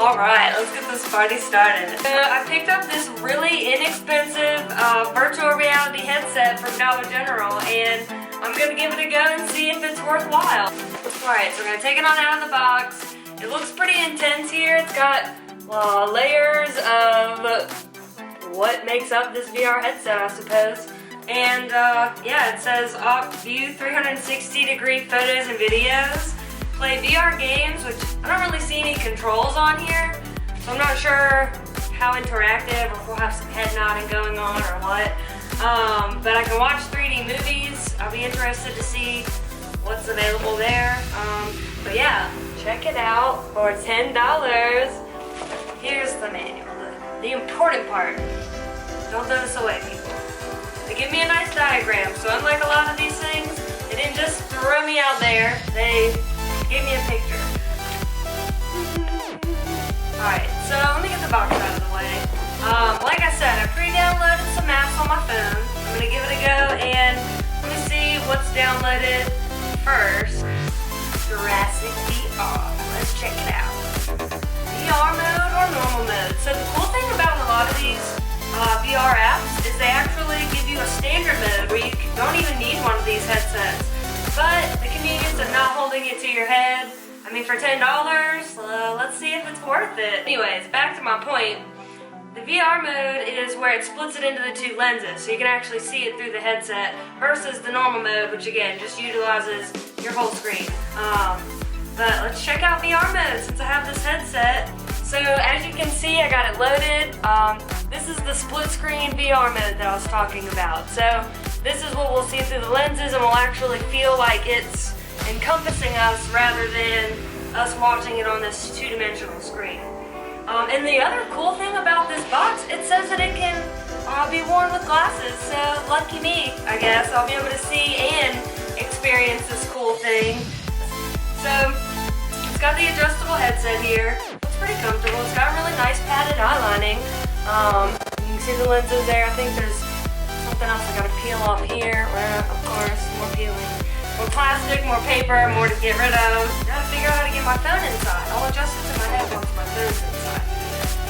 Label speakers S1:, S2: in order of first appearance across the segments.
S1: Alright, let's get this party started. I picked up this really inexpensive virtual reality headset from Dollar General, and I'm gonna give it a go and see if it's worthwhile. Alright, so we're gonna take it on out of the box. It looks pretty intense here. It's got layers of what makes up this VR headset, I suppose. And yeah, it says view 360-degree photos and videos. Play VR games, which I don't really see any controls on here, so I'm not sure how interactive or if we'll have some head nodding going on or what. But I can watch 3D movies. I'll be interested to see what's available there. But yeah, check it out for $10. Here's the manual, the important part. Don't throw this away, people. They give me a nice diagram, so unlike a lot of these things, they didn't just throw me out there. They gave me a picture. Alright, so let me get the box out of the way. Like I said, I pre-downloaded some maps on my phone. I'm going to give it a go and let me see what's downloaded first. Jurassic VR. Let's check it out. VR mode or normal mode. So the cool thing about a lot of these VR apps is they actually give you a standard mode where you don't even need one of these headsets. But the convenience of not holding it to your head, I mean, for $10, let's see if it's worth it. Anyways, back to my point. The VR mode is where it splits it into the two lenses, so you can actually see it through the headset, versus the normal mode, which again, just utilizes your whole screen. But let's check out VR mode since I have this headset. So as you can see, I got it loaded. This is the split screen VR mode that I was talking about. So this is what we'll see through the lenses, and we'll actually feel like it's encompassing us rather than us watching it on this two-dimensional screen. And the other cool thing about this box, it says that it can be worn with glasses, so lucky me, I guess. I'll be able to see and experience this cool thing. So it's got the adjustable headset here. It's pretty comfortable. It's got really nice padded eyelining. You can see the lenses there. I think there's something else I gotta peel off here. Well, of course, more peeling. More plastic, more paper, more to get rid of. Gotta figure out how to get my phone inside. I'll adjust it to my head once my phone's inside.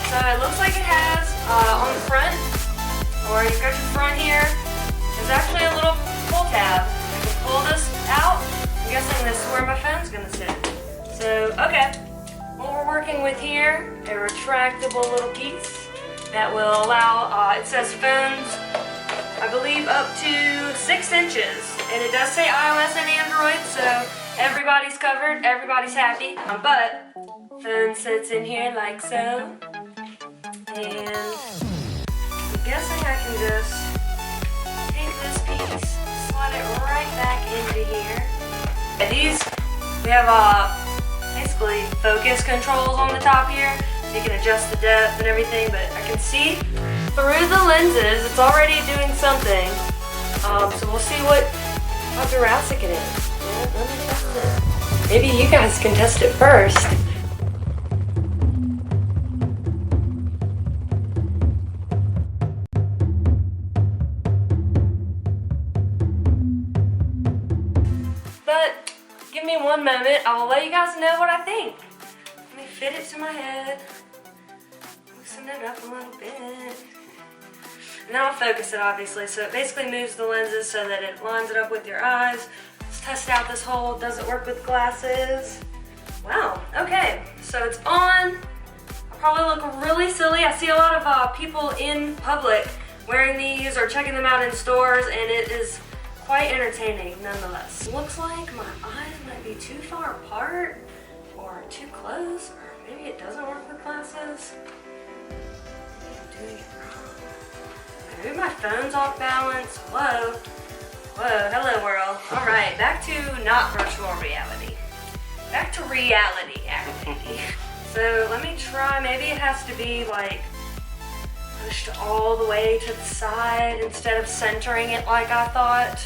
S1: So it looks like it has on the front, or you've got your front here, there's actually a little pull tab. I can pull this out. I'm guessing this is where my phone's gonna sit. So, okay. What we're working with here, a retractable little piece that will allow, it says phones, I believe up to 6 inches. And it does say iOS and Android, so everybody's covered, everybody's happy. But phone sits in here like so. And I'm guessing I can just take this piece, slide it right back into here. And these, we have basically focus controls on the top here, so you can adjust the depth and everything, but I can see through the lenses, it's already doing something. So we'll see how Jurassic it is. Let me test it. Maybe you guys can test it first. But give me one moment. I'll let you guys know what I think. Let me fit it to my head. Loosen it up a little bit. And then I'll focus it, obviously. So it basically moves the lenses so that it lines it up with your eyes. Let's test out this whole does it work with glasses. Wow, okay. So it's on. I'll probably look really silly. I see a lot of people in public wearing these or checking them out in stores, and it is quite entertaining nonetheless. Looks like my eyes might be too far apart or too close, or maybe it doesn't work with glasses. Maybe I'm doing it wrong. Maybe my phone's off balance. Whoa. Whoa, hello world. Alright, back to not virtual reality. Back to reality, actually. So let me try, maybe it has to be like pushed all the way to the side instead of centering it like I thought.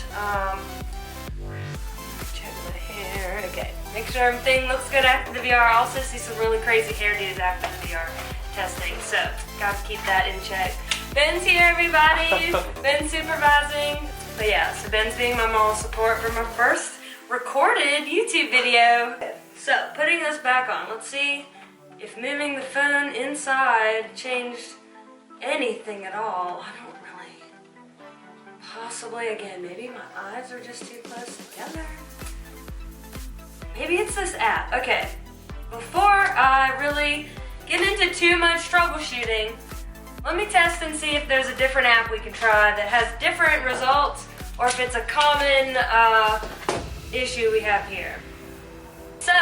S1: Check my hair. Okay, make sure everything looks good after the VR. I also see some really crazy hairdos after the VR testing, so gotta keep that in check. Ben's here, everybody. Ben's supervising. But yeah, so Ben's being my moral support for my first recorded YouTube video. So putting this back on, let's see if moving the phone inside changed anything at all. I don't really. Possibly, again, maybe my eyes are just too close together. Maybe it's this app. Okay, before I really get into too much troubleshooting, let me test and see if there's a different app we can try that has different results, or if it's a common issue we have here. So,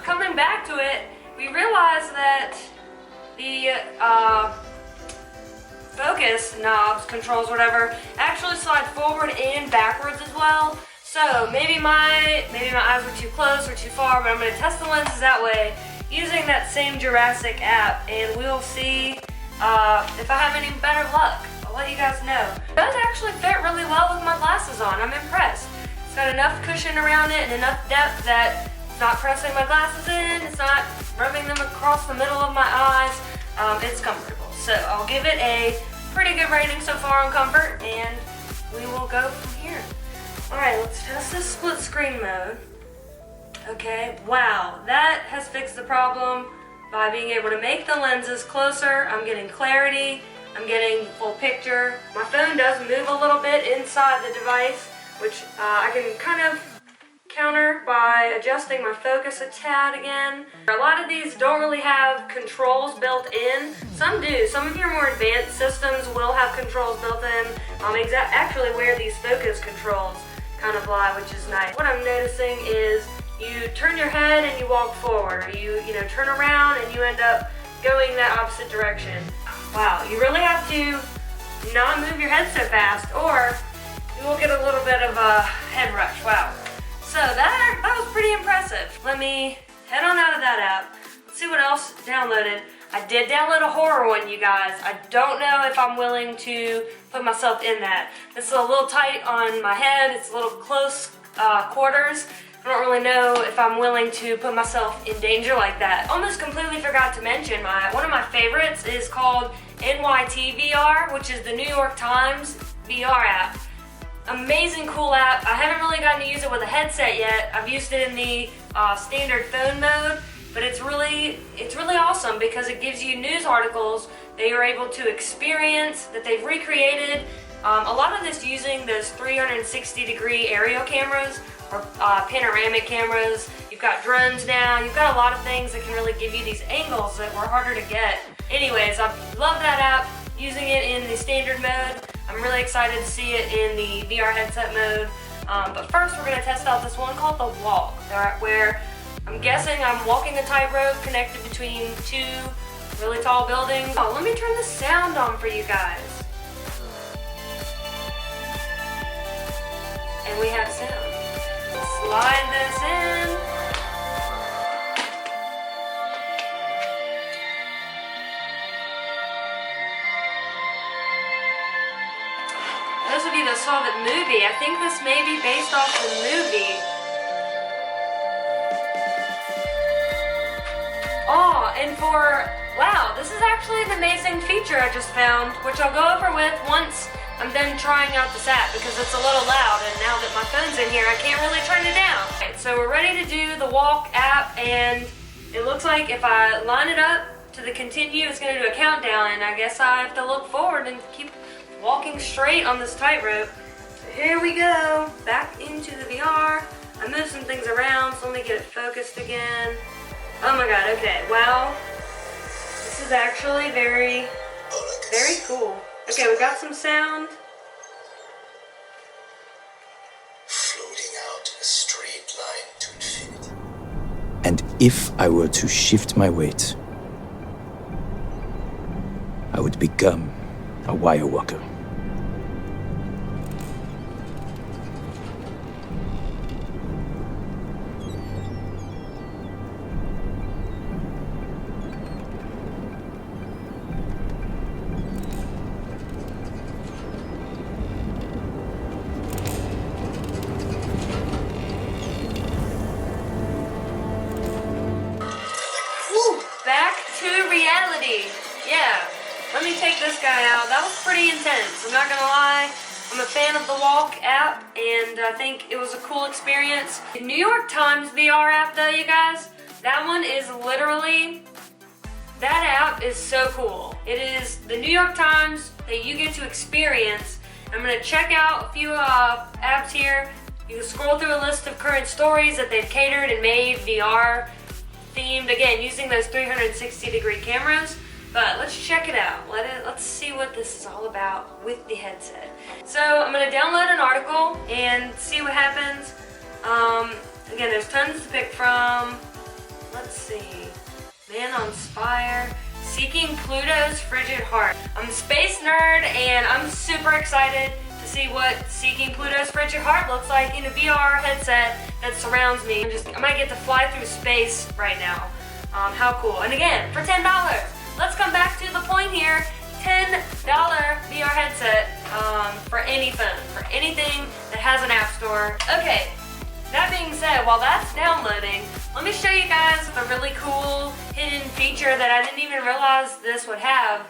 S1: coming back to it, we realized that the focus knobs, controls, whatever, actually slide forward and backwards as well. So maybe my eyes were too close or too far, but I'm going to test the lenses that way using that same Jurassic app, and we'll see if I have any better luck. I'll let you guys know. It does actually fit really well with my glasses on. I'm impressed. It's got enough cushion around it and enough depth that it's not pressing my glasses in, it's not rubbing them across the middle of my eyes. It's comfortable. So I'll give it a pretty good rating so far on comfort, and we will go from here. Alright, let's test this split screen mode. Okay, wow, that has fixed the problem by being able to make the lenses closer. I'm getting clarity, I'm getting full picture. My phone does move a little bit inside the device, which I can kind of counter by adjusting my focus a tad again. A lot of these don't really have controls built in. Some do. Some of your more advanced systems will have controls built in. Actually where these focus controls kind of lie, which is nice. What I'm noticing is you turn your head and you walk forward. You turn around and you end up going that opposite direction. Wow, you really have to not move your head so fast, or you will get a little bit of a head rush. Wow. So that was pretty impressive. Let me head on out of that app. Let's see what else downloaded. I did download a horror one, you guys. I don't know if I'm willing to put myself in that. This is a little tight on my head. It's a little close quarters. I don't really know if I'm willing to put myself in danger like that. Almost completely forgot to mention one of my favorites is called NYTVR, which is the New York Times VR app. Amazing, cool app. I haven't really gotten to use it with a headset yet. I've used it in the standard phone mode, but it's really awesome because it gives you news articles that you're able to experience, that they've recreated. A lot of this using those 360-degree aerial cameras or panoramic cameras. You've got drones now. You've got a lot of things that can really give you these angles that were harder to get. Anyways, I love that app. Using it in the standard mode. I'm really excited to see it in the VR headset mode. But first we're going to test out this one called The Walk, where I'm guessing I'm walking a tightrope connected between two really tall buildings. Oh, let me turn the sound on for you guys. And we have sound. Slide this in. Those of you that saw the movie, I think this may be based off the movie. Oh, and wow, this is actually an amazing feature I just found, which I'll go over with once I'm done trying out this app because it's a little loud, and now that my phone's in here, I can't really turn it down. Okay, so we're ready to do the Walk app, and it looks like if I line it up to the continue, it's going to do a countdown, and I guess I have to look forward and keep walking straight on this tightrope. So here we go, back into the VR. I moved some things around, so let me get it focused again. Oh my god, okay, well, this is actually very cool. Okay, we got some sound.
S2: Floating out a straight line to infinity.
S3: And if I were to shift my weight, I would become a wire walker.
S1: Back to reality. Yeah, let me take this guy out. That was pretty intense, I'm not gonna lie. I'm a fan of the Walk app, and I think it was a cool experience. The New York Times VR app though, you guys, that one is literally app is so cool. It is the New York Times that you get to experience. I'm gonna check out a few apps here. You can scroll through a list of current stories that they've catered and made VR themed, again, using those 360-degree cameras. But let's check it out. Let's see what this is all about with the headset. So I'm gonna download an article and see what happens. Again, there's tons to pick from. Let's see. Man on Spire. Seeking Pluto's Frigid Heart. I'm a space nerd and I'm super excited to see what Seeking Pluto's Frigid Heart looks like in a VR headset that surrounds me. I might get to fly through space right now. How cool. And again, for $10. Let's come back to the point here. $10 VR headset for any phone, for anything that has an app store. Okay, that being said, while that's downloading, let me show you guys the really cool hidden feature that I didn't even realize this would have.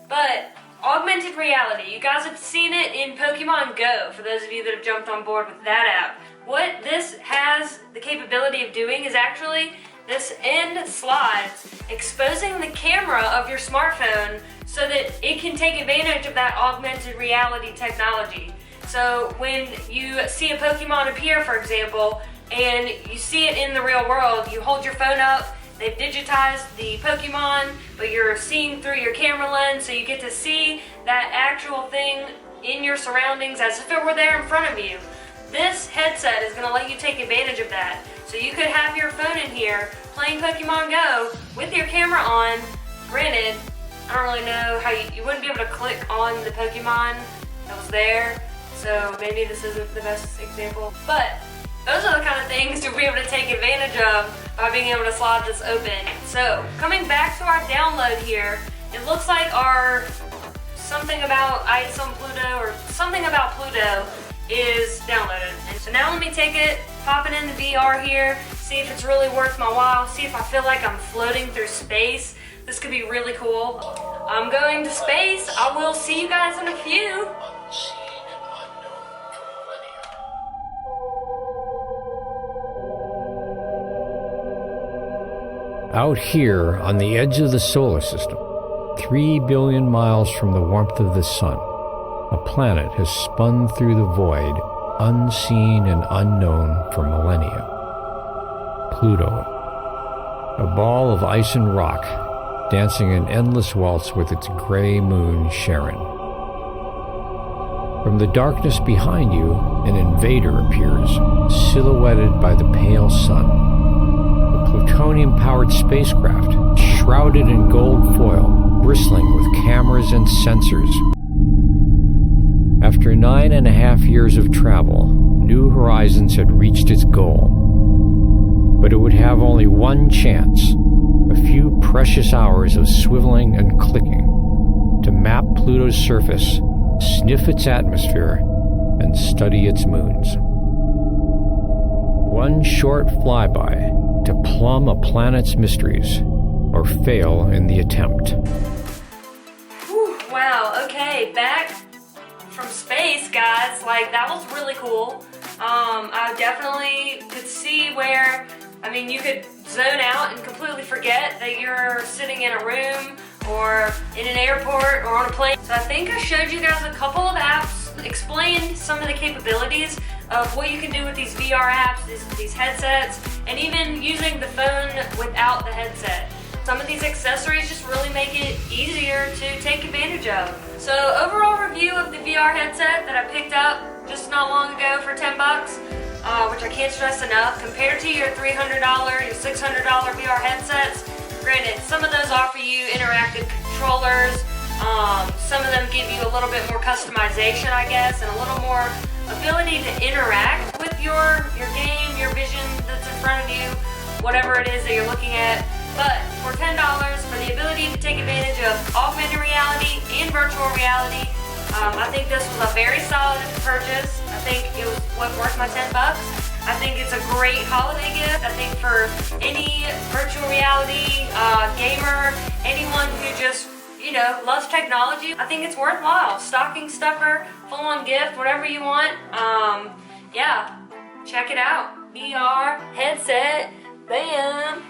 S1: But augmented reality, you guys have seen it in Pokemon Go, for those of you that have jumped on board with that app. What this has the capability of doing is actually this end slides, exposing the camera of your smartphone so that it can take advantage of that augmented reality technology. So when you see a Pokemon appear, for example, and you see it in the real world, you hold your phone up, they've digitized the Pokemon, but you're seeing through your camera lens, so you get to see that actual thing in your surroundings as if it were there in front of you. This headset is going to let you take advantage of that. So you could have your phone in here playing Pokemon Go with your camera on. Granted, I don't really know how you wouldn't be able to click on the Pokemon that was there, so maybe this isn't the best example. But those are the kind of things you'll be able to take advantage of by being able to slide this open. So coming back to our download here, it looks like our something about ice on Pluto or something about Pluto is downloaded. And so now let me take it, pop it in the VR here, see if it's really worth my while, see if I feel like I'm floating through space. This could be really cool. I'm going to space. I will see you guys in a few.
S4: Out here on the edge of the solar system, 3 billion miles from the warmth of the sun, a planet has spun through the void, unseen and unknown for millennia. Pluto, a ball of ice and rock, dancing an endless waltz with its gray moon Charon. From the darkness behind you, an invader appears, silhouetted by the pale sun. A plutonium-powered spacecraft, shrouded in gold foil, bristling with cameras and sensors. After 9.5 years of travel, New Horizons had reached its goal. But it would have only one chance, a few precious hours of swiveling and clicking, to map Pluto's surface, sniff its atmosphere, and study its moons. One short flyby to plumb a planet's mysteries, or fail in the attempt.
S1: Whew, wow, okay, back from space, guys. Like, that was really cool. I definitely could see where, you could zone out and completely forget that you're sitting in a room or in an airport or on a plane. So I think I showed you guys a couple of apps, explained some of the capabilities of what you can do with these VR apps, these headsets, and even using the phone without the headset. Some of these accessories just really make it easier to take advantage of. So overall review of the VR headset that I picked up just not long ago for $10, which I can't stress enough, compared to your $300, your $600 VR headsets. Granted, some of those offer you interactive controllers. Some of them give you a little bit more customization, I guess, and a little more ability to interact with your game, your vision that's in front of you, whatever it is that you're looking at. But for $10, for the ability to take advantage of augmented reality and virtual reality, I think this was a very solid purchase. I think it was worth my $10. I think it's a great holiday gift. I think for any virtual reality gamer, anyone who just loves technology, I think it's worthwhile. Stocking stuffer, full-on gift, whatever you want. Yeah, check it out. VR headset, bam.